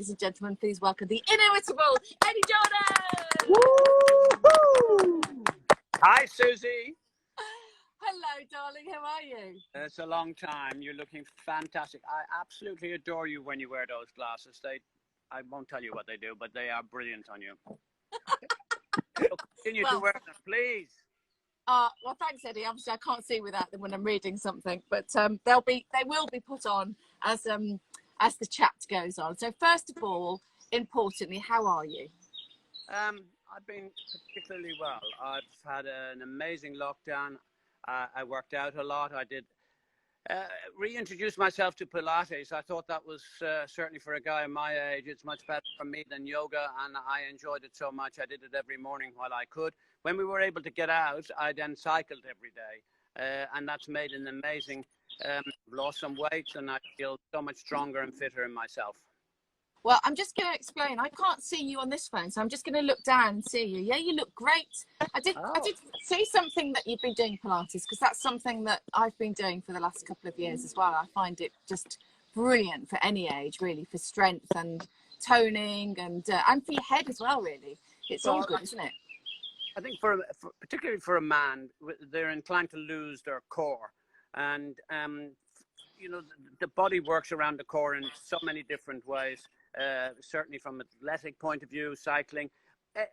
Ladies and gentlemen, please welcome the inimitable Eddie Jordan. Woo-hoo! Hi, Suzi. Hello, darling. How are you? It's a long time. You're looking fantastic. I absolutely adore you when you wear those glasses. I won't tell you what they do, but they are brilliant on you. So continue to wear them, please. Well, thanks, Eddie. Obviously, I can't see without them when I'm reading something, but they will be put on as the chat goes on. So, first of all, importantly, how are you? I've been particularly well. I've had an amazing lockdown. I worked out a lot. I did reintroduce myself to Pilates. I thought that was certainly for a guy my age, it's much better for me than yoga, and I enjoyed it so much. I did it every morning while I could. When we were able to get out, I then cycled every day, and that's made an amazing, lost some weight, and I feel so much stronger and fitter in myself. Well, I'm just going to explain. I can't see you on this phone, so I'm just going to look down and see you. Yeah, you look great. I did see something that you've been doing Pilates, because that's something that I've been doing for the last couple of years as well. I find it just brilliant for any age, really, for strength and toning and for your head as well, really. It's all good, isn't it? I think particularly for a man, they're inclined to lose their core, and you know, the body works around the core in so many different ways. Certainly from an athletic point of view, cycling,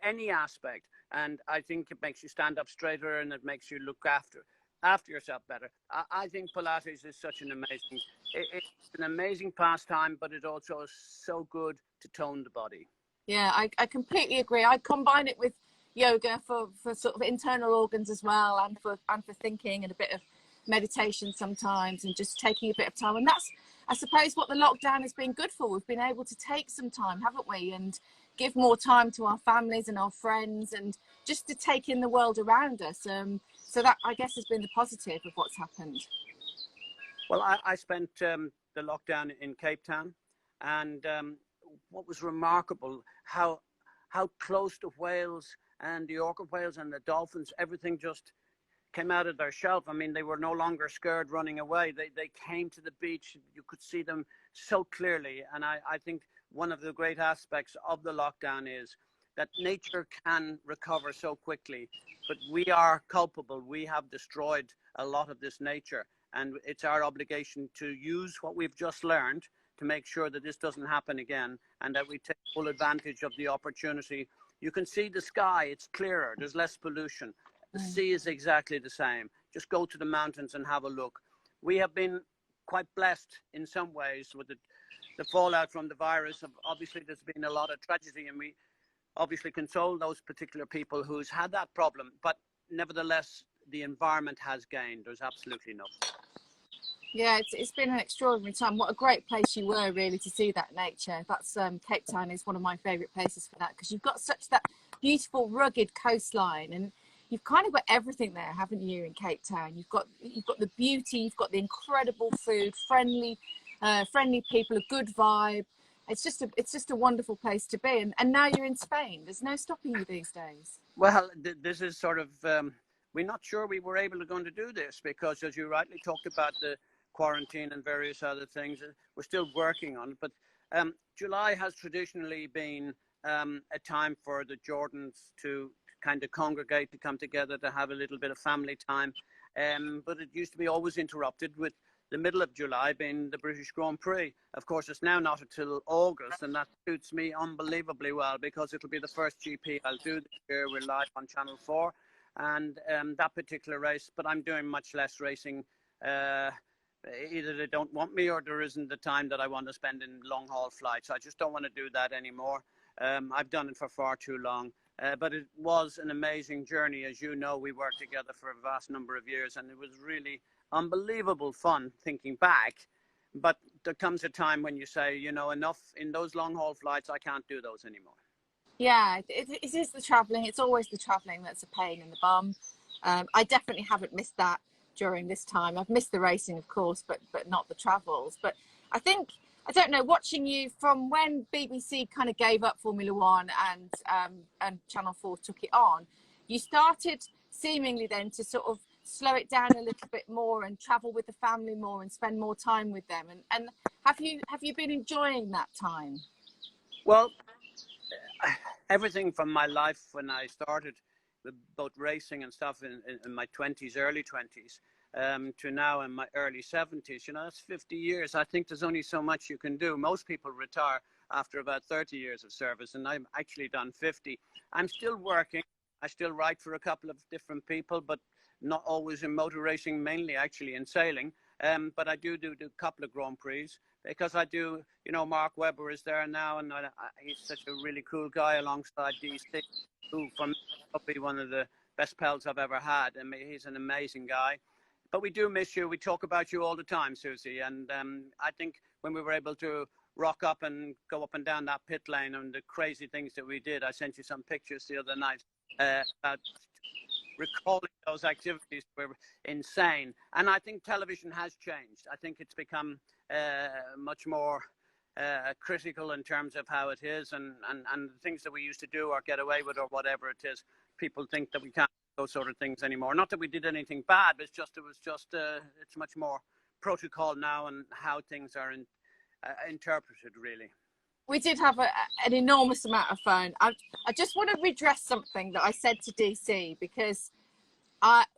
any aspect, and I think it makes you stand up straighter, and it makes you look after yourself better. I think Pilates is such an amazing, it's an amazing pastime, but it also is so good to tone the body. Yeah, I completely agree. I combine it with yoga for sort of internal organs as well, and for thinking, and a bit of meditation sometimes, and just taking a bit of time. And that's, I suppose, what the lockdown has been good for. We've been able to take some time, haven't we, and give more time to our families and our friends, and just to take in the world around us. So that, I guess, has been the positive of what's happened. Well, I spent the lockdown in Cape Town, and what was remarkable, how close to whales and the orca whales and the dolphins, everything just came out of their shelf. I mean, they were no longer scared running away. They came to the beach. You could see them so clearly. And I think one of the great aspects of the lockdown is that nature can recover so quickly, but we are culpable. We have destroyed a lot of this nature, and it's our obligation to use what we've just learned to make sure that this doesn't happen again, and that we take full advantage of the opportunity. You can see the sky, it's clearer, there's less pollution. The sea is exactly the same. Just go to the mountains and have a look. We have been quite blessed in some ways with the fallout from the virus. Obviously, there's been a lot of tragedy, and we obviously console those particular people who's had that problem. But nevertheless, the environment has gained. There's absolutely no. Yeah, it's been an extraordinary time. What a great place you were, really, to see that nature. That's Cape Town is one of my favourite places for that, because you've got such that beautiful, rugged coastline, and you've kind of got everything there, haven't you, in Cape Town? You've got the beauty, you've got the incredible food, friendly people, a good vibe. It's just a wonderful place to be. And now you're in Spain. There's no stopping you these days. Well, this is sort of, we're not sure we were able to go to do this, because as you rightly talked about the quarantine and various other things, we're still working on it. But July has traditionally been a time for the Jordans to kind of congregate, to come together, to have a little bit of family time. But it used to be always interrupted with the middle of July being the British Grand Prix. Of course, it's now not until August, and that suits me unbelievably well, because it'll be the first GP I'll do this year. We're live on Channel 4, and that particular race, but I'm doing much less racing. Either they don't want me, or there isn't the time that I want to spend in long haul flights. I just don't want to do that anymore. I've done it for far too long. But it was an amazing journey. As you know, we worked together for a vast number of years, and it was really unbelievable fun thinking back. But there comes a time when you say, you know, enough. In those long haul flights, I can't do those anymore. Yeah, it is the travelling. It's always the travelling that's a pain in the bum. I definitely haven't missed that during this time. I've missed the racing, of course, but not the travels. But I think, I don't know, watching you from when BBC kind of gave up Formula One and Channel 4 took it on, you started seemingly then to sort of slow it down a little bit more and travel with the family more and spend more time with them. And have you been enjoying that time? Well, everything from my life when I started with both racing and stuff in my 20s, early 20s, to now in my early 70s, you know, that's 50 years. I think there's only so much you can do. Most people retire after about 30 years of service, and I've actually done 50. I'm still working. I still write for a couple of different people, but not always in motor racing, mainly actually in sailing. But I do a couple of Grand Prix because I do, you know, Mark Webber is there now, and he's such a really cool guy alongside DC, who for me is probably one of the best pals I've ever had. I mean, he's an amazing guy. But we do miss you. We talk about you all the time, Susie. And I think when we were able to rock up and go up and down that pit lane and the crazy things that we did, I sent you some pictures the other night about recalling those activities were insane. And I think television has changed. I think it's become much more critical in terms of how it is, and the things that we used to do or get away with or whatever it is. People think that we can't do those sort of things anymore. Not that we did anything bad, but it's much more protocol now and how things are interpreted, really. We did have an enormous amount of fun. I just want to redress something that I said to DC, because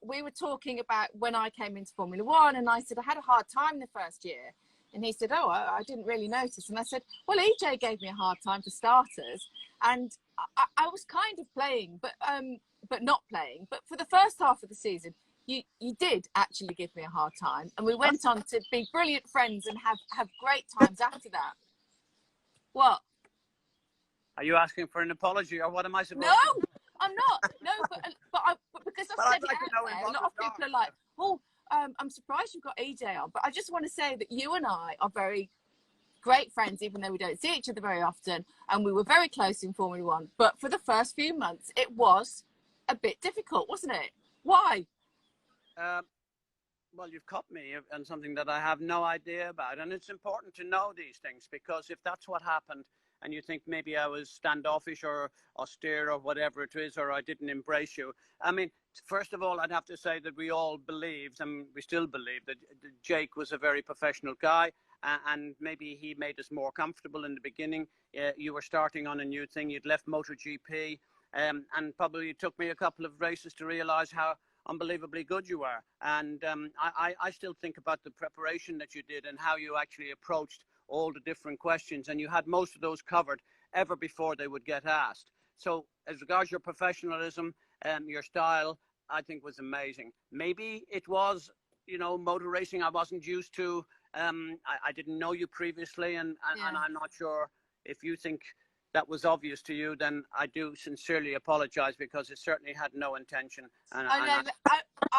we were talking about when I came into Formula One, and I said I had a hard time the first year. And he said, oh, I didn't really notice. And I said, well, EJ gave me a hard time for starters. And I was kind of playing, but not playing. But for the first half of the season, you did actually give me a hard time. And we went on to be brilliant friends and have great times after that. What? Are you asking for an apology, or what am I supposed to No, I'm not. No, but because I've said like it out there, a lot of people are like, oh, I'm surprised you've got EJ on. But I just want to say that you and I are very great friends, even though we don't see each other very often. And we were very close in Formula One. But for the first few months, it was a bit difficult, wasn't it? Why? Well, you've caught me on something that I have no idea about. And it's important to know these things, because if that's what happened and you think maybe I was standoffish or austere or whatever it is, or I didn't embrace you. I mean, first of all, I'd have to say that we all believed, and we still believe, that Jake was a very professional guy, and maybe he made us more comfortable in the beginning. You were starting on a new thing. You'd left MotoGP, and probably it took me a couple of races to realize how unbelievably good you were. And I still think about the preparation that you did and how you actually approached all the different questions, and you had most of those covered ever before they would get asked. So as regards your professionalism and your style, I think was amazing. Maybe it was, you know, motor racing I wasn't used to. I didn't know you previously, and I'm not sure if you think that was obvious to you. Then I do sincerely apologize, because it certainly had no intention. And I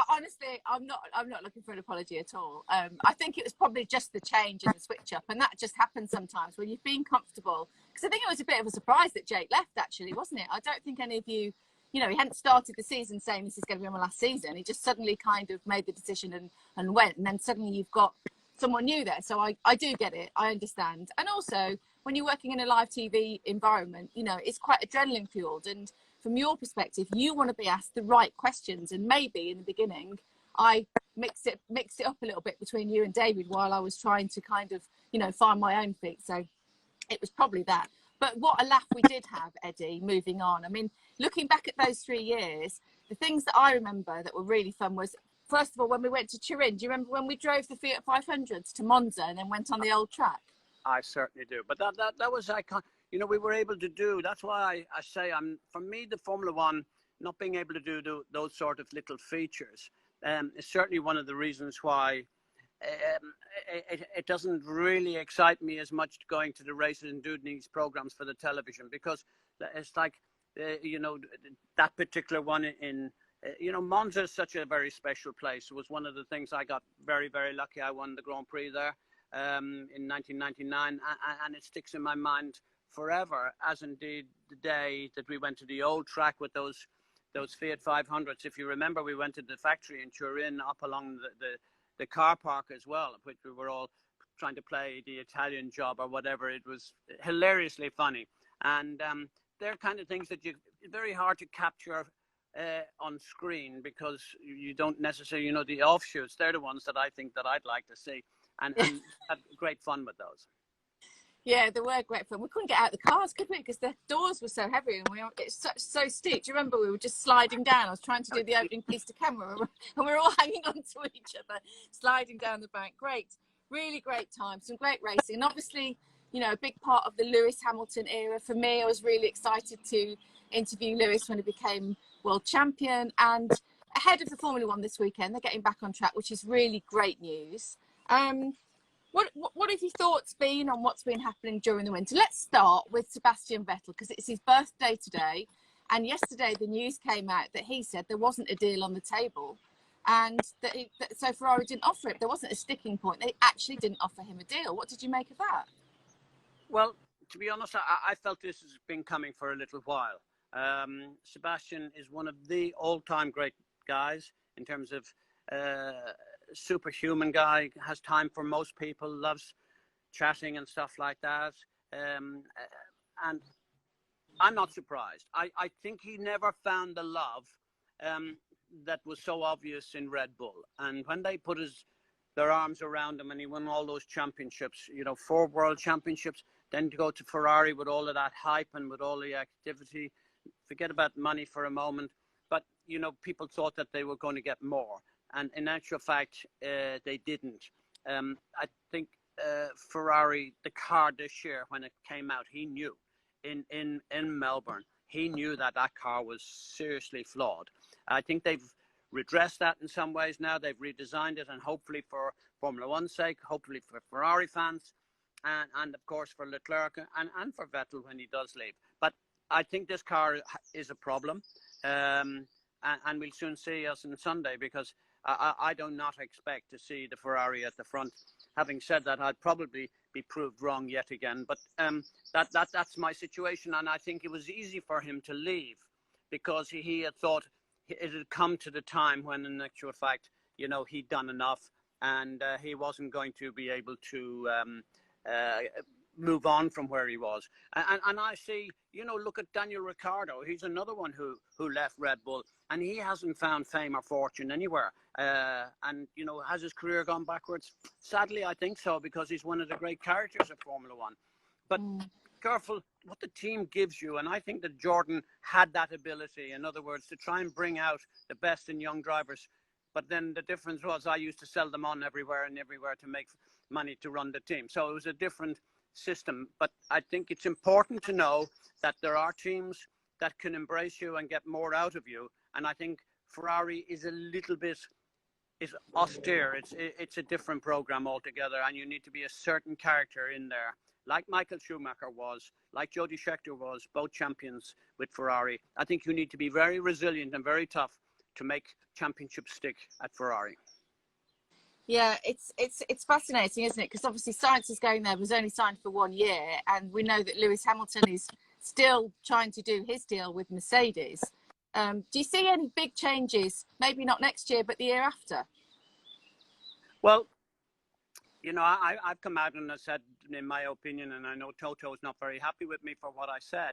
honestly, I'm not looking for an apology at all. I think it was probably just the change and the switch up, and that just happens sometimes when you've been comfortable. Because I think it was a bit of a surprise that Jake left, actually, wasn't it? I don't think any of you, you know, he hadn't started the season saying this is going to be my last season. He just suddenly kind of made the decision and went, and then suddenly you've got someone new there. So I do get it. I understand. And also, when you're working in a live TV environment, you know, it's quite adrenaline fueled. And from your perspective, you want to be asked the right questions. And maybe in the beginning, I mixed it up a little bit between you and David while I was trying to kind of, you know, find my own feet. So it was probably that. But what a laugh we did have, Eddie, moving on. I mean, looking back at those 3 years, the things that I remember that were really fun was, first of all, when we went to Turin. Do you remember when we drove the Fiat 500s to Monza and then went on the old track? I certainly do. But that was iconic. You know, we were able to do. That's why I say, for me, the Formula One, not being able to do those sort of little features is certainly one of the reasons why it doesn't really excite me as much going to the races and doing these programs for the television, because it's like, you know, that particular one in, you know, Monza is such a very special place. It was one of the things I got very, very lucky. I won the Grand Prix there in 1999, and it sticks in my mind forever, as indeed the day that we went to the old track with those Fiat 500s. If you remember, we went to the factory in Turin, up along the car park as well, which we were all trying to play the Italian job or whatever. It was hilariously funny, and they're kind of things that very hard to capture on screen, because you don't necessarily, you know, the offshoots, they're the ones that I think that I'd like to see, and had great fun with those. Yeah, they were great fun. We couldn't get out of the cars, could we? Because the doors were so heavy and it's so steep. Do you remember we were just sliding down? I was trying to do the opening piece to camera and we were all hanging on to each other, sliding down the bank. Great, really great time, some great racing. And obviously, a big part of the Lewis Hamilton era. For me, I was really excited to interview Lewis when he became world champion. And ahead of the Formula One this weekend, they're getting back on track, which is really great news. What have your thoughts been on what's been happening during the winter? Let's start with Sebastian Vettel because it's his birthday today. And yesterday the news came out that he said there wasn't a deal on the table and so Ferrari didn't offer it. There wasn't a sticking point. They actually didn't offer him a deal. What did you make of that? Well, to be honest, I felt this has been coming for a little while. Sebastian is one of the all-time great guys in terms of superhuman guy, has time for most people, loves chatting and stuff like that. And I'm not surprised. I think he never found the love that was so obvious in Red Bull. And when they put their arms around him and he won all those championships, 4 world championships, then to go to Ferrari with all of that hype and with all the activity, forget about money for a moment. But, people thought that they were going to get more. And in actual fact, they didn't. I think Ferrari, the car this year, when it came out, he knew in Melbourne, he knew that car was seriously flawed. I think they've redressed that in some ways now. They've redesigned it, and hopefully for Formula One's sake, hopefully for Ferrari fans, and of course for Leclerc and for Vettel when he does leave. But I think this car is a problem, and we'll soon see us on Sunday because I do not expect to see the Ferrari at the front. Having said that, I'd probably be proved wrong yet again. But that's my situation, and I think it was easy for him to leave because he had thought it had come to the time when, in actual fact, he'd done enough, and he wasn't going to be able to move on from where he was. And I see, look at Daniel Ricciardo. He's another one who left Red Bull, and he hasn't found fame or fortune anywhere. And, has his career gone backwards? Sadly, I think so, because he's one of the great characters of Formula One. But careful what the team gives you. And I think that Jordan had that ability, in other words, to try and bring out the best in young drivers. But then the difference was I used to sell them on everywhere to make money to run the team. So it was a different system. But I think it's important to know that there are teams that can embrace you and get more out of you. And I think Ferrari is a little bit austere. It's a different program altogether, and you need to be a certain character in there, like Michael Schumacher was, like Jody Scheckter was, both champions with Ferrari. I think you need to be very resilient and very tough to make championships stick at Ferrari. Yeah, it's fascinating, isn't it? Because obviously Sainz is going there, was only signed for 1 year, and we know that Lewis Hamilton is still trying to do his deal with Mercedes. Do you see any big changes? Maybe not next year, but the year after? Well, I've come out and I said, in my opinion, and I know Toto is not very happy with me for what I said.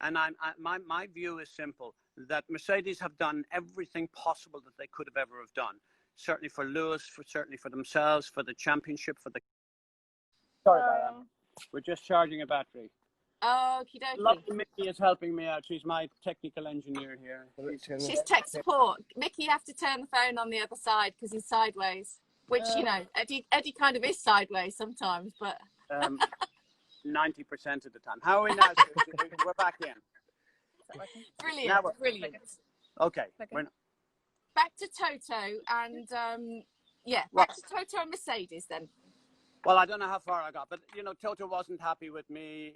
And my view is simple, that Mercedes have done everything possible that they could have ever have done. Certainly for Lewis, certainly for themselves, for the championship, for the... Sorry about that. We're just charging a battery. Okie dokie. Lucky Mickey is helping me out. She's my technical engineer here. She's tech support. Mickey, you have to turn the phone on the other side because he's sideways. Which, Eddie kind of is sideways sometimes, but... 90% of the time. How are we now? We're back in. Brilliant, brilliant. Okay. Back to Toto and, back to Toto and Mercedes then. Well, I don't know how far I got, but, Toto wasn't happy with me.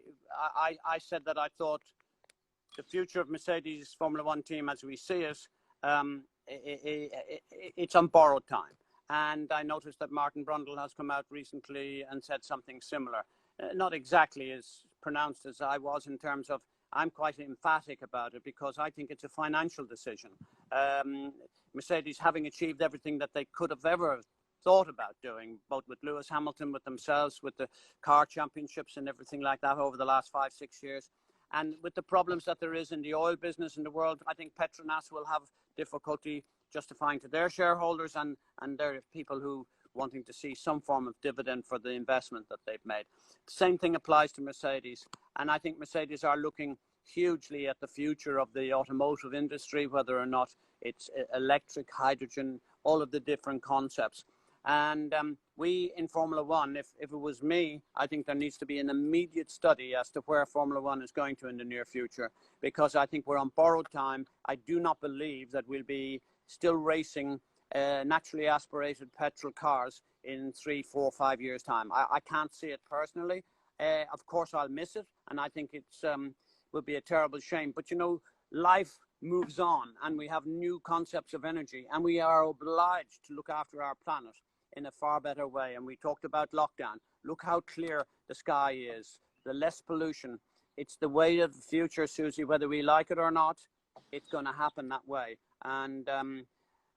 I said that I thought the future of Mercedes Formula One team as we see it, it's on borrowed time. And I noticed that Martin Brundle has come out recently and said something similar. Not exactly as pronounced as I was in terms of, I'm quite emphatic about it because I think it's a financial decision. Mercedes having achieved everything that they could have ever thought about doing, both with Lewis Hamilton, with themselves, with the car championships and everything like that over the last 5-6 years. And with the problems that there is in the oil business in the world, I think Petronas will have difficulty justifying to their shareholders and their people who wanting to see some form of dividend for the investment that they've made. Same thing applies to Mercedes. And I think Mercedes are looking hugely at the future of the automotive industry, whether or not it's electric, hydrogen, all of the different concepts. And we in Formula One, if it was me, I think there needs to be an immediate study as to where Formula One is going to in the near future, because I think we're on borrowed time. I do not believe that we'll be still racing naturally aspirated petrol cars in 3, 4, 5 years' time. I can't see it personally. Of course, I'll miss it, and I think it's will be a terrible shame. But, you know, life moves on, and we have new concepts of energy, and we are obliged to look after our planet in a far better way. And we talked about lockdown. Look how clear the sky is, the less pollution. It's the way of the future, Susie, whether we like it or not, it's going to happen that way. And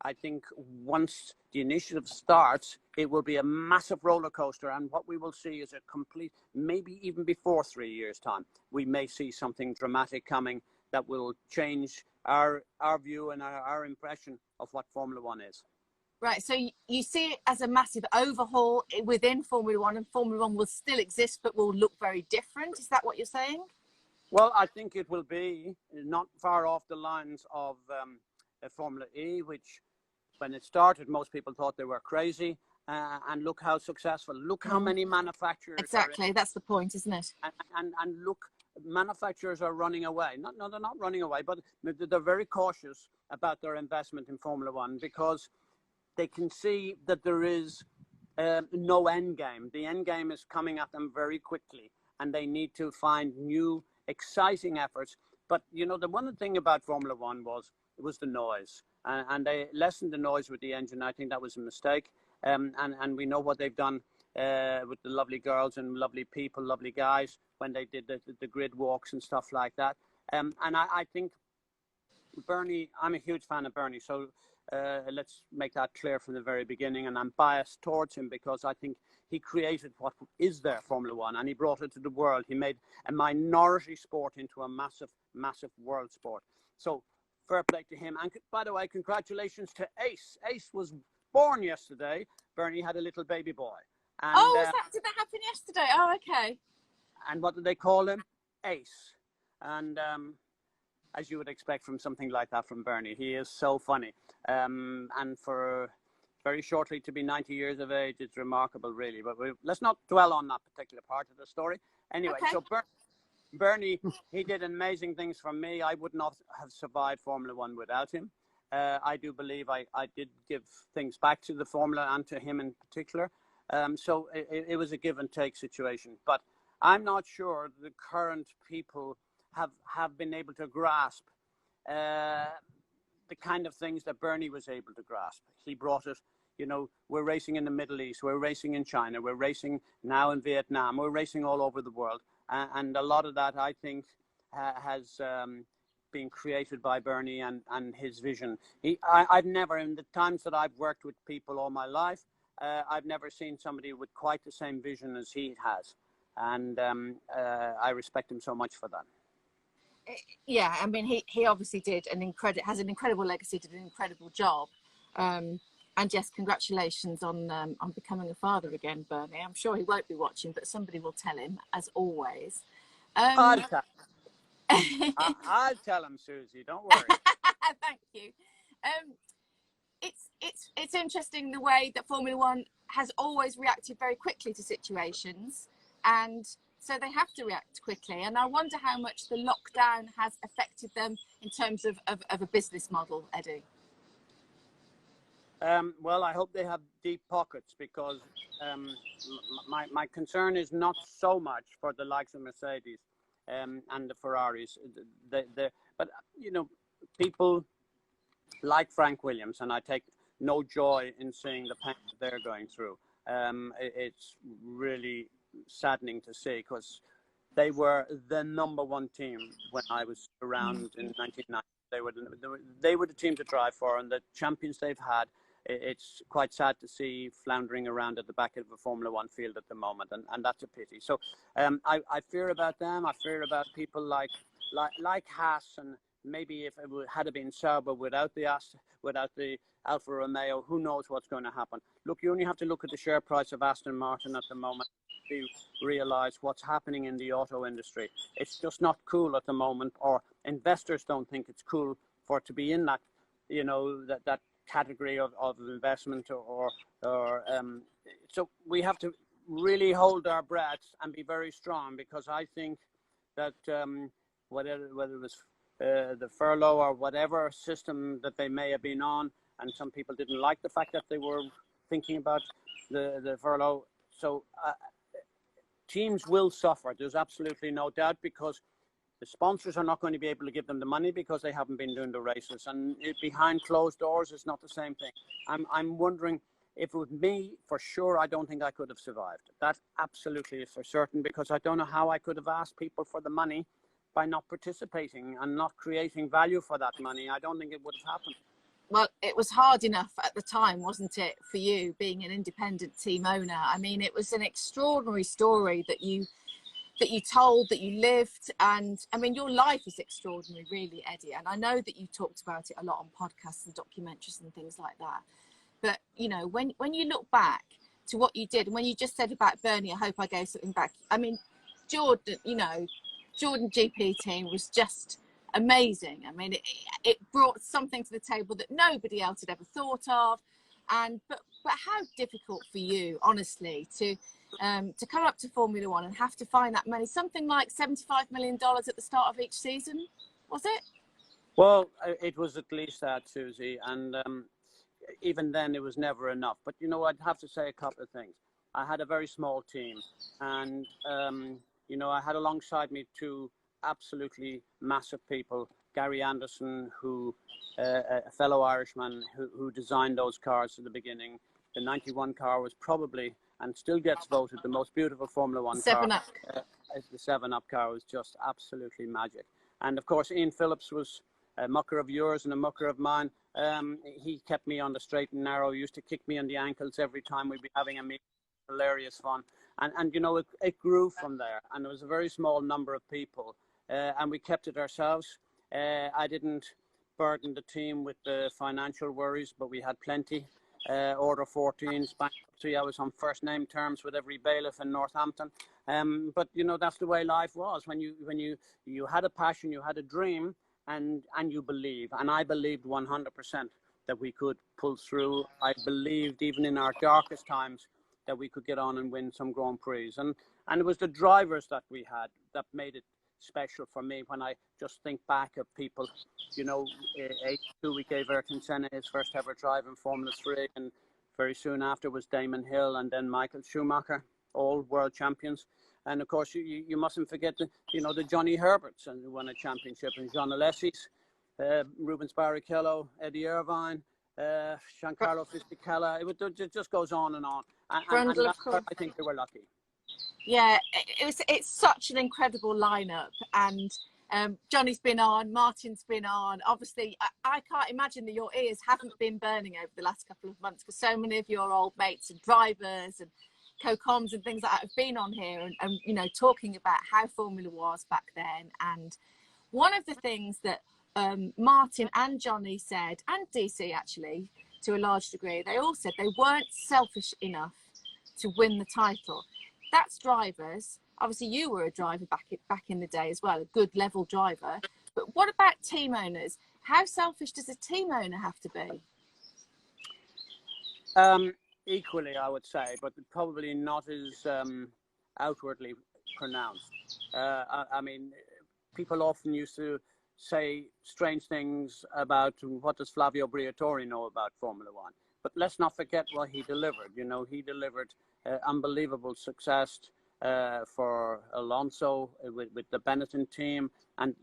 I think once the initiative starts, it will be a massive roller coaster. And what we will see is a complete, maybe even before 3 years' time, we may see something dramatic coming that will change our view and our impression of what Formula One is. Right, so you see it as a massive overhaul within Formula One, and Formula One will still exist, but will look very different. Is that what you're saying? Well, I think it will be not far off the lines of Formula E, which when it started, most people thought they were crazy. And look how successful. Look how many manufacturers. Exactly, that's the point, isn't it? And look, manufacturers are running away. No, they're not running away, but they're very cautious about their investment in Formula One, because they can see that there is no end game. The end game is coming at them very quickly, and they need to find new, exciting efforts. But, you know, the one thing about Formula One was the noise. And they lessened the noise with the engine. I think that was a mistake. And we know what they've done with the lovely girls and lovely people, lovely guys, when they did the grid walks and stuff like that. And I think Bernie, I'm a huge fan of Bernie, so let's make that clear from the very beginning. And I'm biased towards him because I think he created what is their Formula One, and he brought it to the world. He made a minority sport into a massive, massive world sport. So fair play to him. And by the way, congratulations to Ace. Ace was born yesterday. Bernie had a little baby boy. And, did that happen yesterday? Oh, okay. And what did they call him? Ace. And as you would expect from something like that from Bernie, he is so funny. And for very shortly to be 90 years of age, it's remarkable, really. But let's not dwell on that particular part of the story. Anyway, okay. So Bernie, he did amazing things for me. I would not have survived Formula One without him. I do believe I did give things back to the Formula and to him in particular. So it was a give and take situation. But I'm not sure the current people have been able to grasp the kind of things that Bernie was able to grasp. He brought it, you know, we're racing in the Middle East, we're racing in China, we're racing now in Vietnam, we're racing all over the world. And a lot of that, I think, has been created by Bernie and his vision. I've never, in the times that I've worked with people all my life, I've never seen somebody with quite the same vision as he has. And I respect him so much for that. Yeah, I mean, he obviously did has an incredible legacy, did an incredible job. And yes, congratulations on becoming a father again, Bernie. I'm sure he won't be watching, but somebody will tell him, as always. I'll tell him, Susie. Don't worry. Thank you. It's interesting the way that Formula One has always reacted very quickly to situations, and so they have to react quickly. And I wonder how much the lockdown has affected them in terms of a business model, Eddie. Well, I hope they have deep pockets, because my concern is not so much for the likes of Mercedes and the Ferraris. But, you know, people like Frank Williams, and I take no joy in seeing the pain that they're going through. It's really saddening to see, because they were the #1 team when I was around in 1990. They were the team to drive for, and the champions they've had. It's quite sad to see floundering around at the back of a Formula One field at the moment, and that's a pity. So I fear about them. I fear about people like Haas and maybe if it had been Sauber without the Alfa Romeo, who knows what's going to happen. Look, you only have to look at the share price of Aston Martin at the moment to realize what's happening in the auto industry. It's just not cool at the moment, or investors don't think it's cool for it to be in that, that category of investment so we have to really hold our breaths and be very strong, because I think that whether it was the furlough or whatever system that they may have been on, and some people didn't like the fact that they were thinking about the furlough. So teams will suffer. There's absolutely no doubt, because the sponsors are not going to be able to give them the money because they haven't been doing the races, and behind closed doors is not the same thing. I'm wondering, if it was me, for sure, I don't think I could have survived. That absolutely is for certain, because I don't know how I could have asked people for the money by not participating and not creating value for that money. I don't think it would have happened. Well, it was hard enough at the time, wasn't it, for you being an independent team owner? I mean, it was an extraordinary story that you told, that you lived. And I mean, your life is extraordinary, really, Eddie. And I know that you talked about it a lot on podcasts and documentaries and things like that. But, when you look back to what you did, and when you just said about Bernie, I hope I gave something back. I mean, Jordan GP team was just amazing. I mean, it brought something to the table that nobody else had ever thought of. But how difficult for you, honestly, to come up to Formula One and have to find that money, something like $75 million at the start of each season, was it? Well, it was at least that, Susie, and even then it was never enough. But I'd have to say a couple of things. I had a very small team, and I had alongside me two absolutely massive people. Gary Anderson, who a fellow Irishman who designed those cars at the beginning. The 91 car was probably, and still gets voted, the most beautiful Formula One car. The 7-Up car was just absolutely magic. And of course, Ian Phillips was a mucker of yours and a mucker of mine. He kept me on the straight and narrow, used to kick me on the ankles every time we'd be having a meeting. Hilarious fun. And it grew from there. And there was a very small number of people. And we kept it ourselves. I didn't burden the team with the financial worries, but we had plenty. Order 14s, bankruptcy. I was on first name terms with every bailiff in Northampton. But that's the way life was. When you had a passion, you had a dream, and you believe. And I believed 100% that we could pull through. I believed even in our darkest times that we could get on and win some Grand Prix. And it was the drivers that we had that made it special for me. When I just think back of people, 82, we gave Ayrton Senna his first ever drive in Formula 3, and very soon after was Damon Hill, and then Michael Schumacher, all world champions. And of course, you mustn't forget the Johnny Herberts, and who won a championship, and Jean Alesi's, Rubens Barrichello, Eddie Irvine, Giancarlo Fisichella. It just goes on and on. And that's where I think they were lucky. Yeah, it's such an incredible lineup, and Johnny's been on, Martin's been on. Obviously, I can't imagine that your ears haven't been burning over the last couple of months, because so many of your old mates and drivers and co-coms and things like that have been on here and talking about how Formula was back then. And one of the things that Martin and Johnny said, and DC actually, to a large degree, they all said they weren't selfish enough to win the title. That's drivers. Obviously, you were a driver back in the day as well, a good level driver. But what about team owners? How selfish does a team owner have to be? Equally, I would say, but probably not as outwardly pronounced. I mean, people often used to say strange things about what does Flavio Briatore know about Formula One. But let's not forget what he delivered. He delivered unbelievable success for Alonso with the Benetton team and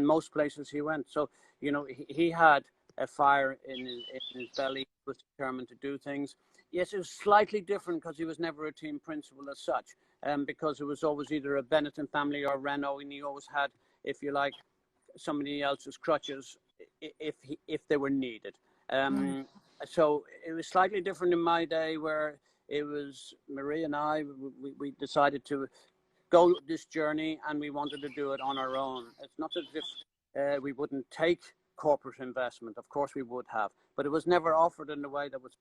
most places he went. So, he had a fire in his belly. He was determined to do things. Yes, it was slightly different because he was never a team principal as such, because it was always either a Benetton family or Renault, and he always had, if you like, somebody else's crutches if they were needed. So it was slightly different in my day, where it was Marie and I, we decided to go this journey, and we wanted to do it on our own. It's not as if we wouldn't take corporate investment. Of course we would have, but it was never offered in a way that was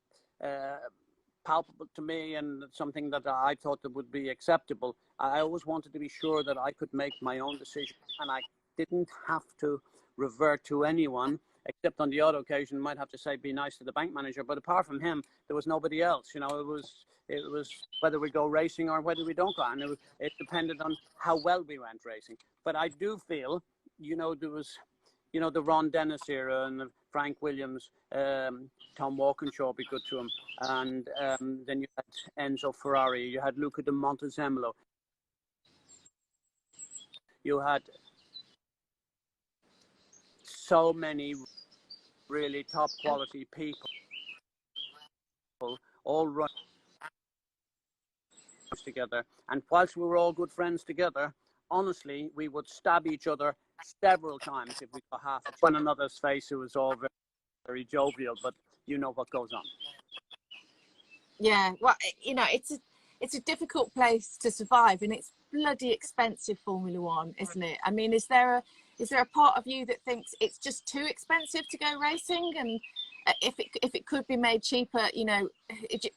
palpable to me and something that I thought that would be acceptable. I always wanted to be sure that I could make my own decision, and I didn't have to revert to anyone, except on the odd occasion might have to say be nice to the bank manager, but apart from him there was nobody else. You know, it was whether we go racing or whether we don't go, and it depended on how well we went racing. But I do feel, you know, there was, you know, the Ron Dennis era and the Frank Williams, Tom Walkinshaw, be good to him, and then you had Enzo Ferrari, you had Luca de Montezemolo, you had so many really top quality people all run together, and whilst we were all good friends together, honestly we would stab each other several times if we got half one another's face. It was all very, very jovial, but you know what goes on. Yeah, well, you know, it's a difficult place to survive, and it's bloody expensive, Formula One, isn't it? I mean, is there a part of you that thinks it's just too expensive to go racing, and if it could be made cheaper, you know,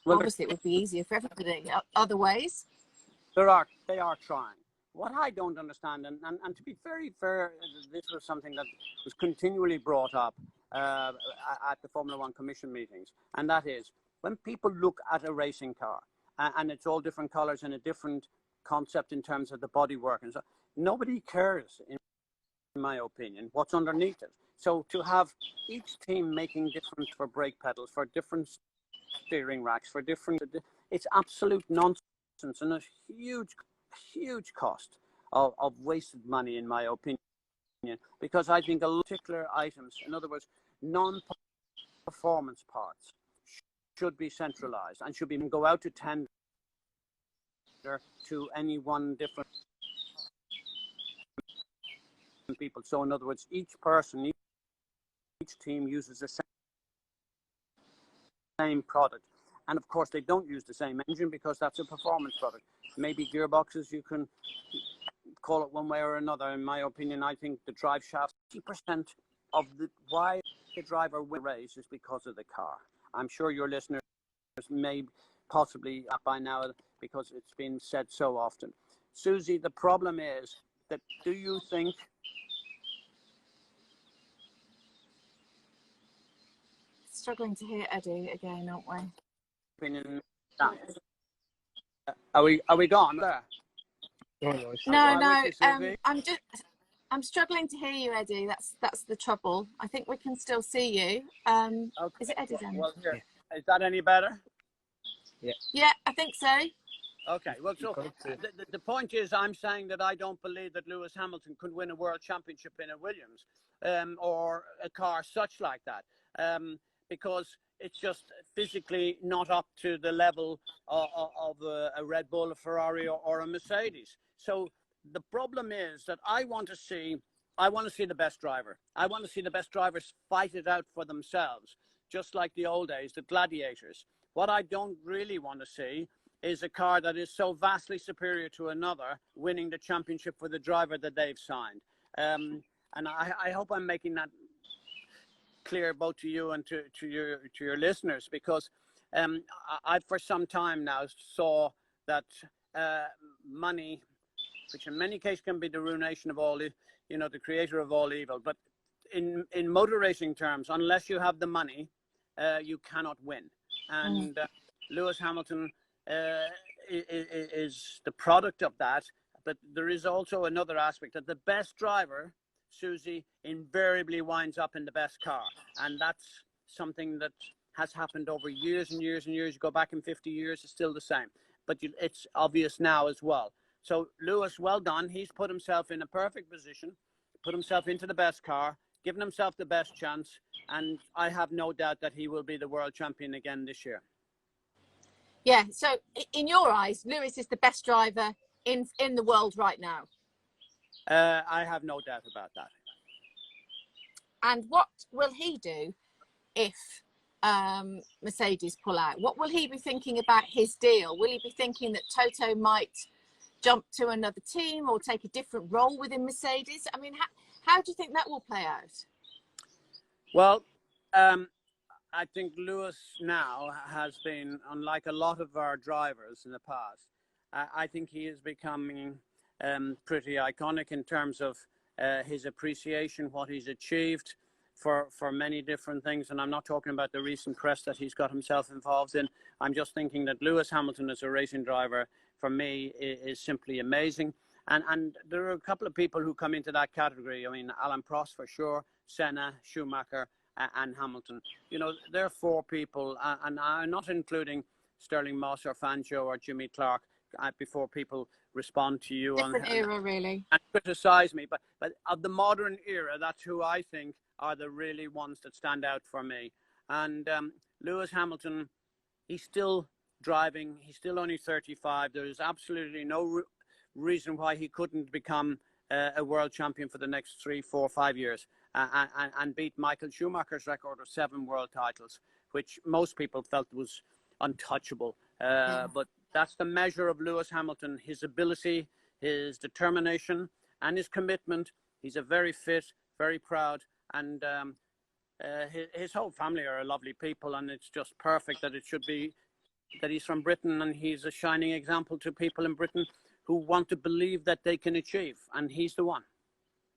obviously it would be easier for everybody other ways? They are trying. What I don't understand, and to be very fair, this was something that was continually brought up at the Formula One Commission meetings, and that is when people look at a racing car, and it's all different colors and a different concept in terms of the bodywork, and so nobody cares, in my opinion, what's underneath it. So to have each team making different for brake pedals, for different steering racks, for different, it's absolute nonsense and a huge cost of wasted money, in my opinion, because I think a particular items, in other words, non-performance parts, should be centralized and should be go out to tender to any one different people. So in other words, each person, each team uses the same product, and of course they don't use the same engine because that's a performance product. Maybe gearboxes, you can call it one way or another. In my opinion, I think the drive shaft, 50% of why the driver will race is because of the car. I'm sure your listeners may possibly by now, because it's been said so often. Suzi, the problem is that, do you think Struggling to hear Eddie again, aren't we? Are we gone there? No. I'm struggling to hear you, Eddie. That's the trouble. I think we can still see you. Okay. Is it Eddie then? Well, here. Is that any better? Yeah, I think so. Okay, well, so the point is, I'm saying that I don't believe that Lewis Hamilton could win a world championship in a Williams or a car such like that, because it's just physically not up to the level of a Red Bull, a Ferrari, or a Mercedes. So the problem is that I want to see the best driver. I want to see the best drivers fight it out for themselves, just like the old days, the gladiators. What I don't really want to see is a car that is so vastly superior to another winning the championship for the driver that they've signed. And I hope I'm making that clear both to you and to your listeners, because I for some time now saw that money, which in many cases can be the ruination of all, the creator of all evil. But in motor racing terms, unless you have the money, you cannot win. And Lewis Hamilton is the product of that. But there is also another aspect that the best driver, Suzi, invariably winds up in the best car. And that's something that has happened over years and years and years. You go back in 50 years, it's still the same. But it's obvious now as well. So Lewis, well done. He's put himself in a perfect position, put himself into the best car, given himself the best chance. And I have no doubt that he will be the world champion again this year. Yeah, so in your eyes, Lewis is the best driver in the world right now? I have no doubt about that. And what will he do if Mercedes pull out? What will he be thinking about his deal? Will he be thinking that Toto might jump to another team or take a different role within Mercedes? I mean, How do you think that will play out? Well, I think Lewis now has been, unlike a lot of our drivers in the past, I think he is becoming pretty iconic in terms of his appreciation, what he's achieved for many different things. And I'm not talking about the recent press that he's got himself involved in. I'm just thinking that Lewis Hamilton as a racing driver, for me, is simply amazing. And there are a couple of people who come into that category. I mean, Alan Prost for sure, Senna, Schumacher, and Hamilton. You know, there are four people, and I'm not including Sterling Moss or Fangio or Jimmy Clark before people respond to you Different era, really. and criticize me. But of the modern era, that's who I think are the really ones that stand out for me. And Lewis Hamilton, he's still driving. He's still only 35. There is absolutely no reason why he couldn't become a world champion for the next 3, 4, 5 years and beat Michael Schumacher's record of 7 world titles, which most people felt was untouchable. But that's the measure of Lewis Hamilton, his ability, his determination, and his commitment. He's a very fit, very proud, and his whole family are lovely people, and it's just perfect that it should be that he's from Britain, and he's a shining example to people in Britain who want to believe that they can achieve, and he's the one.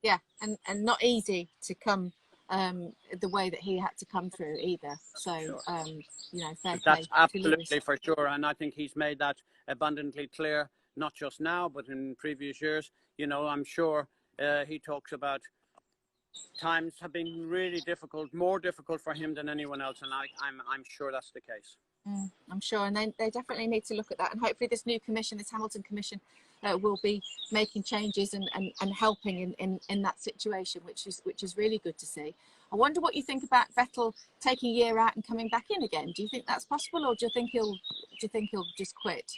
Yeah, and not easy to come the way that he had to come through either. So, Sure. You know, fair play. That's absolutely for sure, and I think he's made that abundantly clear, not just now, but in previous years. You know, I'm sure he talks about times have been really difficult, more difficult for him than anyone else, and I'm sure that's the case. I'm sure, and they definitely need to look at that, and hopefully this new commission, this Hamilton Commission, will be making changes and helping in that situation, which is really good to see. I wonder what you think about Vettel taking a year out and coming back in again. Do you think that's possible, or do you think he'll just quit?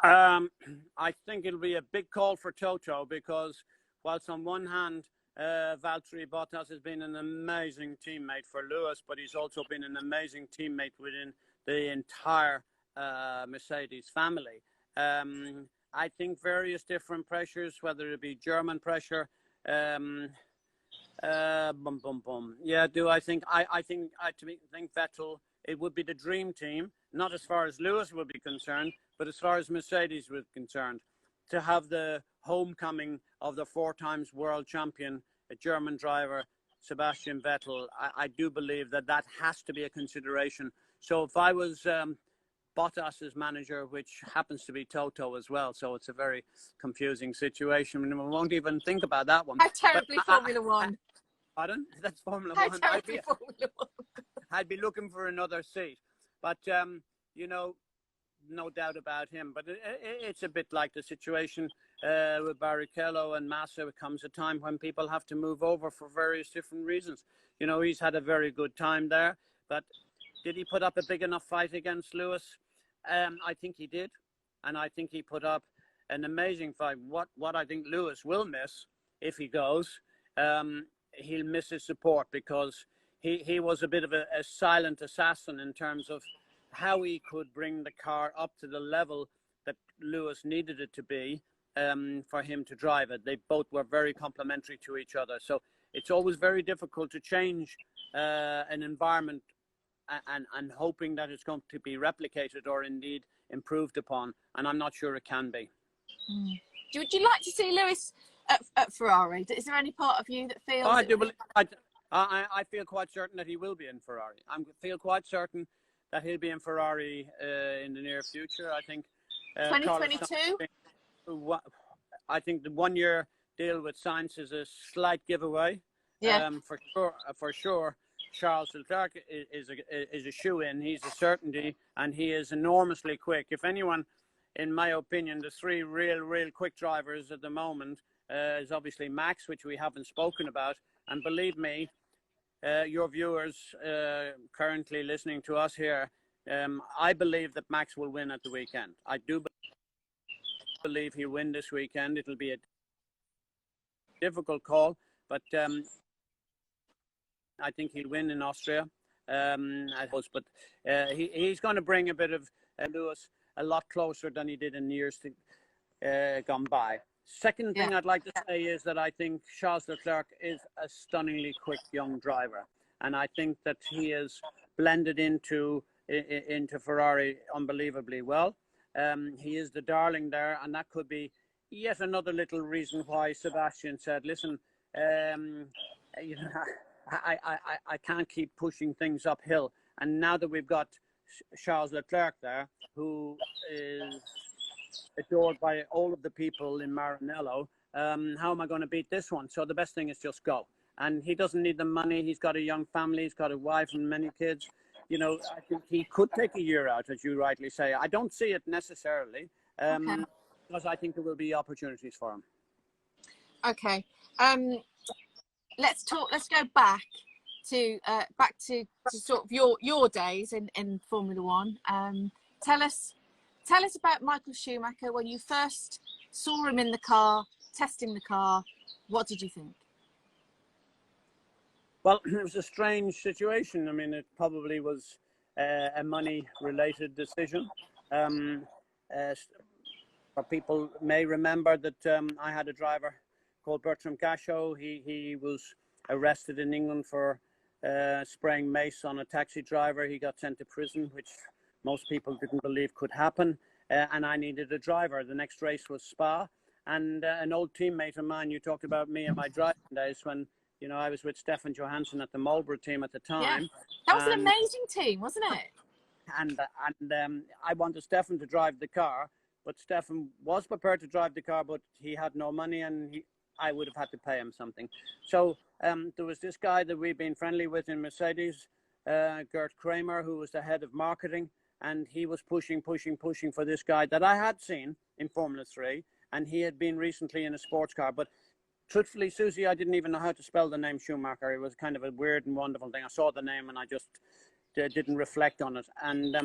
I think it'll be a big call for Toto, because whilst on one hand Valtteri Bottas has been an amazing teammate for Lewis, but he's also been an amazing teammate within the entire Mercedes family. I think various different pressures, whether it be German pressure, Yeah, I think Vettel, it would be the dream team, not as far as Lewis would be concerned, but as far as Mercedes was concerned, to have the homecoming of the 4 times world champion, a German driver, Sebastian Vettel. I do believe that has to be a consideration. So if I was Bottas's manager, which happens to be Toto as well, so it's a very confusing situation, and we won't even think about that one. How terribly Formula One. Pardon? That's Formula How One. terribly Formula One. I'd be looking for another seat. But, you know, no doubt about him. But it's a bit like the situation with Barrichello and Massa. It comes a time when people have to move over for various different reasons. You know, he's had a very good time there. But did he put up a big enough fight against Lewis? I think he did. And I think he put up an amazing fight. What I think Lewis will miss if he goes, he'll miss his support, because he was a bit of a silent assassin in terms of how he could bring the car up to the level that Lewis needed it to be for him to drive it. They both were very complementary to each other. So it's always very difficult to change an environment and hoping that it's going to be replicated or indeed improved upon. And I'm not sure it can be. Would you like to see Lewis at Ferrari? Is there any part of you that feels... I feel quite certain that he will be in Ferrari. I feel quite certain that he'll be in Ferrari in the near future. I think 2022. I think the 1-year deal with Sainz is a slight giveaway. Yeah, for sure. Charles Leclerc is a shoe-in. He's a certainty, and he is enormously quick. If anyone, in my opinion, the 3 real quick drivers at the moment is obviously Max, which we haven't spoken about. And believe me, your viewers currently listening to us here, I believe that Max will win at the weekend. I do believe he'll win this weekend. It'll be a difficult call, but I think he'll win in Austria. I suppose, but he's going to bring a bit of Lewis a lot closer than he did in years gone by. Second Yeah. thing I'd like to say is that I think Charles Leclerc is a stunningly quick young driver, and I think that he is blended into Ferrari unbelievably well. He is the darling there, and that could be yet another little reason why Sebastian said, "Listen, you know, I can't keep pushing things uphill." And now that we've got Charles Leclerc there, who is adored by all of the people in Maranello, how am I going to beat this one? So the best thing is just go. And he doesn't need the money. He's got a young family. He's got a wife and many kids. You know, I think he could take a year out, as you rightly say. I don't see it necessarily, Okay. because I think there will be opportunities for him. Okay. Let's go back to sort of your days in Formula One. Tell us about Michael Schumacher. When you first saw him in the car, testing the car, what did you think? Well, it was a strange situation. I mean, it probably was a money-related decision. People may remember that I had a driver called Bertram Gasho. He was arrested in England for spraying mace on a taxi driver. He got sent to prison, which most people didn't believe could happen. And I needed a driver. The next race was Spa. And an old teammate of mine, you talked about me and my driving days when, you know, I was with Stefan Johansson at the Marlboro team at the time. Yeah. That was an amazing team, wasn't it? And I wanted Stefan to drive the car, but Stefan was prepared to drive the car, but he had no money, and I would have had to pay him something. So there was this guy that we've been friendly with in Mercedes, Gert Kramer, who was the head of marketing, and he was pushing for this guy that I had seen in Formula 3, and he had been recently in a sports car. But truthfully, Suzi, I didn't even know how to spell the name Schumacher. It was kind of a weird and wonderful thing. I saw the name and I just didn't reflect on it. And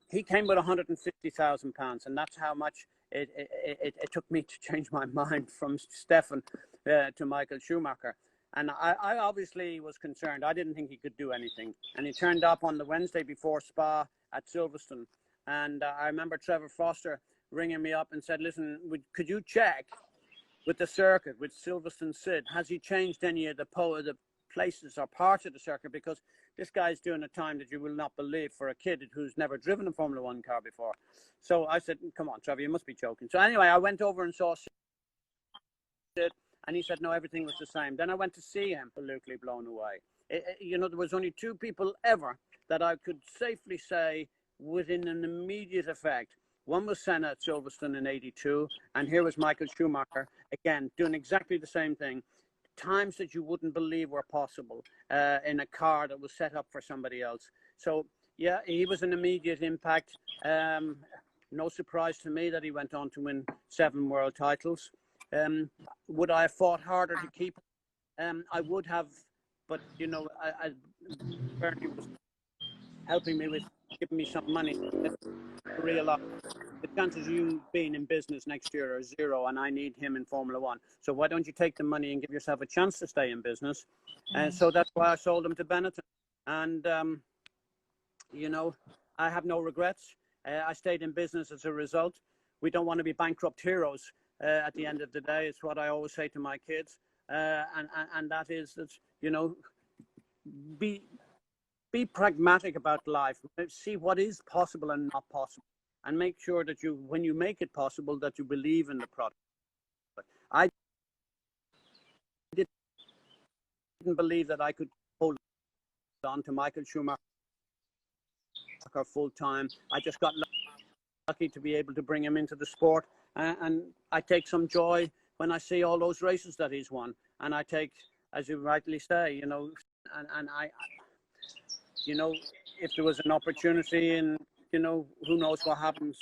he came with £150,000, and that's how much it took me to change my mind from Stefan to Michael Schumacher. And I obviously was concerned. I didn't think he could do anything. And he turned up on the Wednesday before Spa at Silverstone. And I remember Trevor Foster ringing me up and said, "Listen, could you check with the circuit, with Silverstone Sid, has he changed any of the places or parts of the circuit? Because this guy's doing a time that you will not believe for a kid who's never driven a Formula One car before." So I said, "Come on, Trevor, you must be joking." So anyway, I went over and saw Sid, and he said, no, everything was the same. Then I went to see him, absolutely blown away. You know, there was only two people ever that I could safely say within an immediate effect. One was Senna at Silverstone in '82, and here was Michael Schumacher, again, doing exactly the same thing. Times that you wouldn't believe were possible in a car that was set up for somebody else. So, yeah, he was an immediate impact. No surprise to me that he went on to win 7 world titles. Would I have fought harder to keep him? I would have, but, you know, Bernie was helping me with giving me some money to realize the chances of you being in business next year are 0, and I need him in Formula One. So why don't you take the money and give yourself a chance to stay in business? And so that's why I sold him to Benetton. And, you know, I have no regrets. I stayed in business as a result. We don't want to be bankrupt heroes at the end of the day. It's what I always say to my kids. And that is that, you know, be pragmatic about life. See what is possible and not possible. And make sure that you, when you make it possible, that you believe in the product. I didn't believe that I could hold on to Michael Schumacher full time. I just got lucky to be able to bring him into the sport. And I take some joy when I see all those races that he's won. And I take, as you rightly say, you know, and I, you know, if there was an opportunity and, you know, who knows what happens.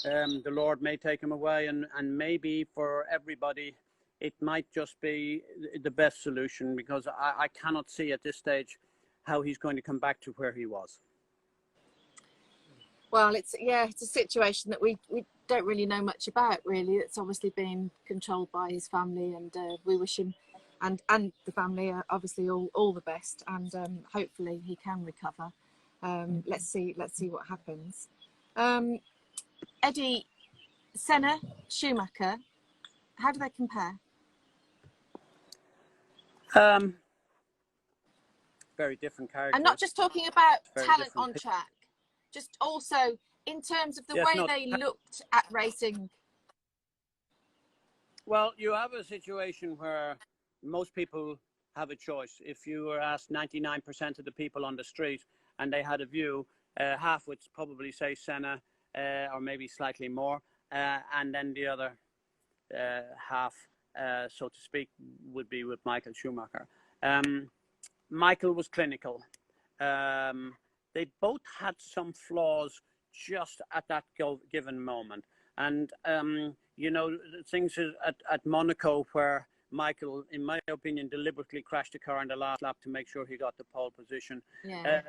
The Lord may take him away, and maybe for everybody, it might just be the best solution, because I cannot see at this stage how he's going to come back to where he was. Well, it's a situation that we don't really know much about, really. It's obviously been controlled by his family, and we wish him and the family obviously all the best, and hopefully he can recover. Let's see what happens. Eddie, Senna, Schumacher, How do they compare? Very different characters. I'm not just talking about very talent different on track, just also in terms of the Yes, way no. they looked at racing. Well, you have a situation where most people have a choice. If you were asked 99% of the people on the street and they had a view, half would probably say Senna, or maybe slightly more, and then the other half, so to speak, would be with Michael Schumacher. Michael was clinical. They both had some flaws just at that given moment. And, you know, things at Monaco where Michael, in my opinion, deliberately crashed the car in the last lap to make sure he got the pole position. Yeah.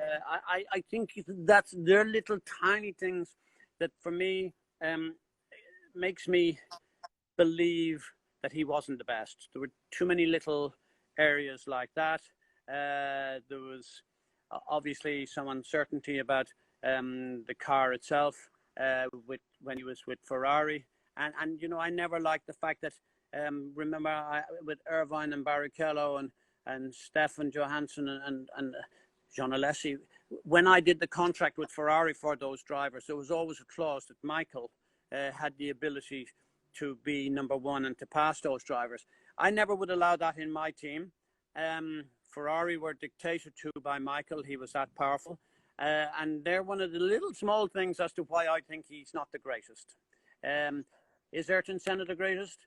I think that's their little tiny things that for me makes me believe that he wasn't the best. There were too many little areas like that. There was obviously some uncertainty about the car itself when he was with Ferrari. And you know, I never liked the fact that, remember, with Irvine and Barrichello and Stefan Johansson and John Alessi, when I did the contract with Ferrari for those drivers, there was always a clause that Michael had the ability to be number one and to pass those drivers. I never would allow that in my team. Ferrari were dictated to by Michael. He was that powerful. And they're one of the little small things as to why I think he's not the greatest. Is Ayrton Senna the greatest?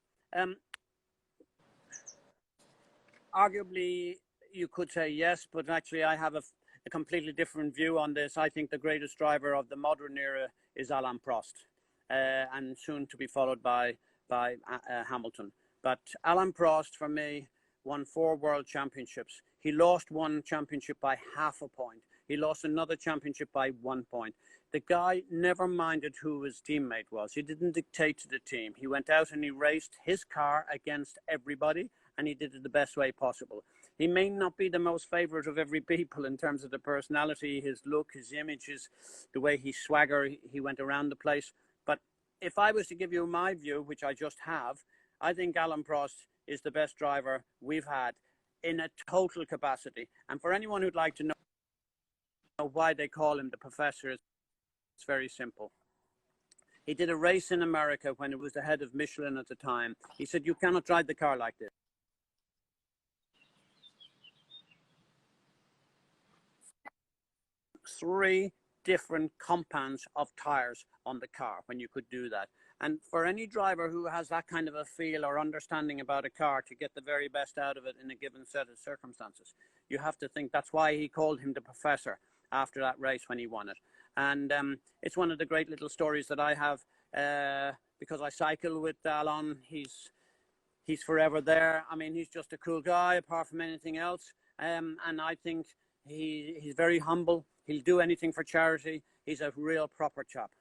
Arguably, you could say yes, but actually I have a completely different view on this. I think the greatest driver of the modern era is Alain Prost, and soon to be followed by Hamilton. But Alain Prost, for me, won 4 world championships. He lost one championship by half a point. He lost another championship by 1 point. The guy never minded who his teammate was. He didn't dictate to the team. He went out and he raced his car against everybody, and he did it the best way possible. He may not be the most favorite of every people in terms of the personality, his look, his image, the way he swagger, he went around the place. But if I was to give you my view, which I just have, I think Alain Prost is the best driver we've had in a total capacity. And for anyone who'd like to know why they call him the professor, it's very simple. He did a race in America when it was the head of Michelin at the time. He said, "You cannot drive the car like this." 3 different compounds of tires on the car when you could do that. And for any driver who has that kind of a feel or understanding about a car to get the very best out of it in a given set of circumstances, you have to think that's why he called him the professor after that race when he won it. And it's one of the great little stories that I have because I cycle with Alain. He's forever there. I mean, he's just a cool guy apart from anything else. And I think he's very humble. He'll do anything for charity. He's a real proper chap.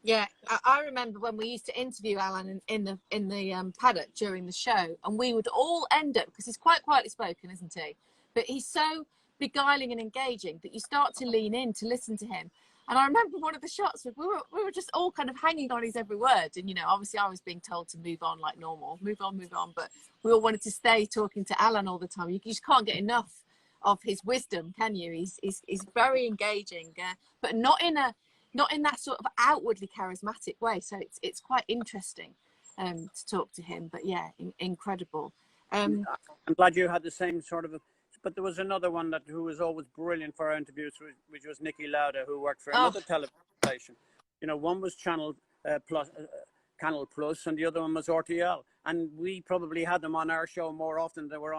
Yeah, I remember when we used to interview Alan in the paddock during the show, and we would all end up, because he's quite quietly spoken, isn't he? But he's so beguiling and engaging that you start to lean in to listen to him. And I remember one of the shots, we were just all kind of hanging on his every word. And, you know, obviously I was being told to move on like normal, move on. But we all wanted to stay talking to Alan all the time. You just can't get enough of his wisdom, can you? He's very engaging, but not in that sort of outwardly charismatic way. So it's quite interesting to talk to him. But yeah, incredible. I'm glad you had the same sort of but there was another one who was always brilliant for our interviews, which was Niki Lauda, who worked for another television station. You know, one was Channel Plus, and the other one was RTL. And we probably had them on our show more often than they were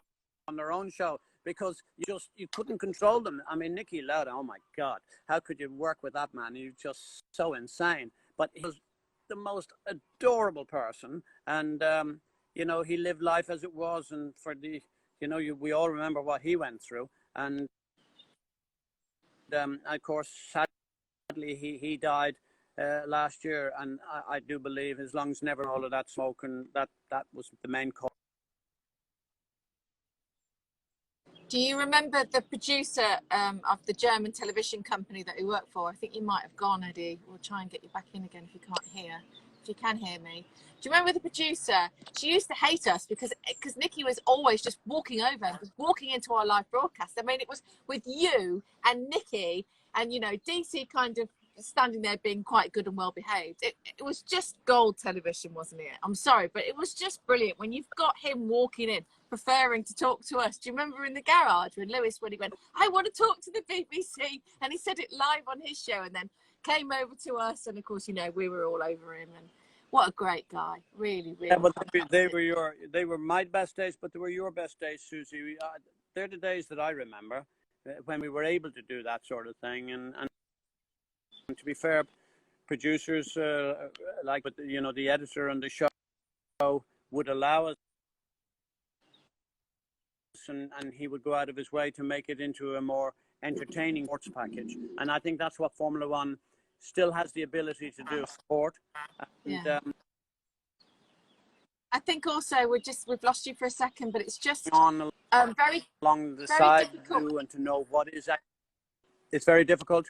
on their own show, because you couldn't control them. I mean, Niki Lauda, oh my God, how could you work with that man? He was just so insane. But he was the most adorable person, and you know, he lived life as it was, and we all remember what he went through. And of course, sadly, he died last year, and I do believe his lungs never all of that smoke, and that was the main cause. Do you remember the producer of the German television company that he worked for? I think you might have gone, Eddie. We'll try and get you back in again if you can't hear. if you can hear me. Do you remember the producer? She used to hate us because Nikki was always just walking over, walking into our live broadcast. I mean, it was with you and Nikki and, you know, DC kind of standing there being quite good and well behaved. It was just gold television, wasn't it? I'm sorry, but it was just brilliant when you've got him walking in preferring to talk to us. Do you remember in the garage when he went, I want to talk to the BBC, and he said it live on his show and then came over to us, and of course, you know, we were all over him. And what a great guy, really, really. Yeah, but they were my best days, but they were your best days, Susie. They're the days that I remember when we were able to do that sort of thing. And to be fair, producers like, you know, the editor on the show would allow us, and he would go out of his way to make it into a more entertaining sports package. And I think that's what Formula One still has the ability to do, sport. And, yeah. I think also we've lost you for a second, but it's just on very along the very side difficult. and to know what is that. It's very difficult.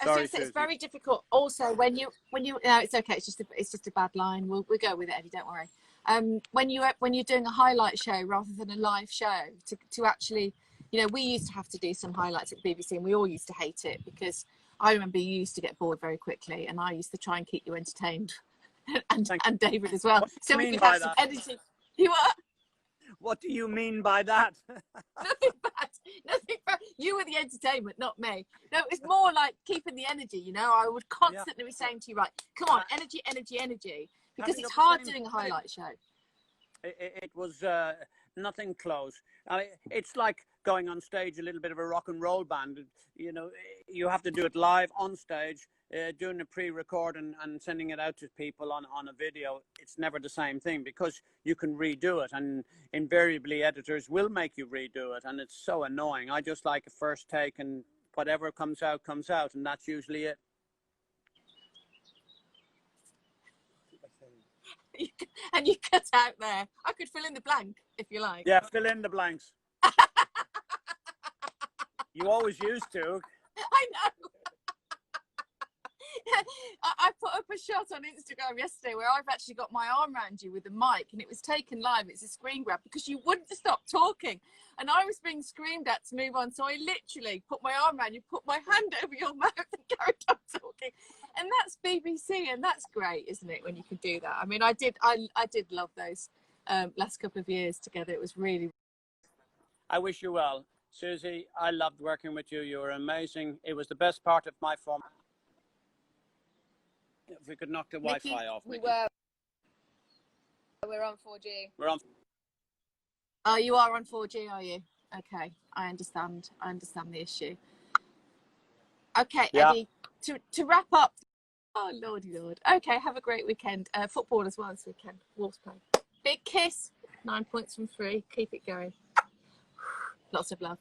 Sorry, It's very difficult. Also, when you no, it's okay. It's just a bad line. We'll go with it, Eddie. Don't worry. When you're doing a highlight show rather than a live show, to actually, you know, we used to have to do some highlights at the BBC, and we all used to hate it because I remember you used to get bored very quickly, and I used to try and keep you entertained, and David as well. So we could have some editing. You what? What do you mean by that? Nothing bad. Nothing bad. You were the entertainment, not me. No, it was more like keeping the energy, you know. I would constantly be saying to you, right, come on, energy, energy, energy. Because it's hard doing a highlight show. It was nothing close. I mean, it's like going on stage, a little bit of a rock and roll band. You know, you have to do it live on stage, doing a pre-record and sending it out to people on a video. It's never the same thing because you can redo it, and invariably editors will make you redo it, and it's so annoying. I just like a first take, and whatever comes out, and that's usually it. And you cut out there. I could fill in the blank if you like. Yeah, fill in the blanks. You always used to. I know. I put up a shot on Instagram yesterday where I've actually got my arm around you with the mic, and it was taken live. It's a screen grab because you wouldn't stop talking, and I was being screamed at to move on. So I literally put my arm around you, put my hand over your mouth, and carried on talking. And that's BBC, and that's great, isn't it? When you can do that. I mean, I did love those last couple of years together. It was really. I wish you well, Susie. I loved working with you. You were amazing. It was the best part of my form. If we could knock the Nikki, Wi-Fi off. We're on 4G. We're on. Oh, you are on 4G, are you? Okay, I understand the issue. Okay, yeah. Eddie, to wrap up. Oh, lordy lord. Okay, have a great weekend. Football as well this weekend. Wolves play. Big kiss. 9 points from 3. Keep it going. Lots of love.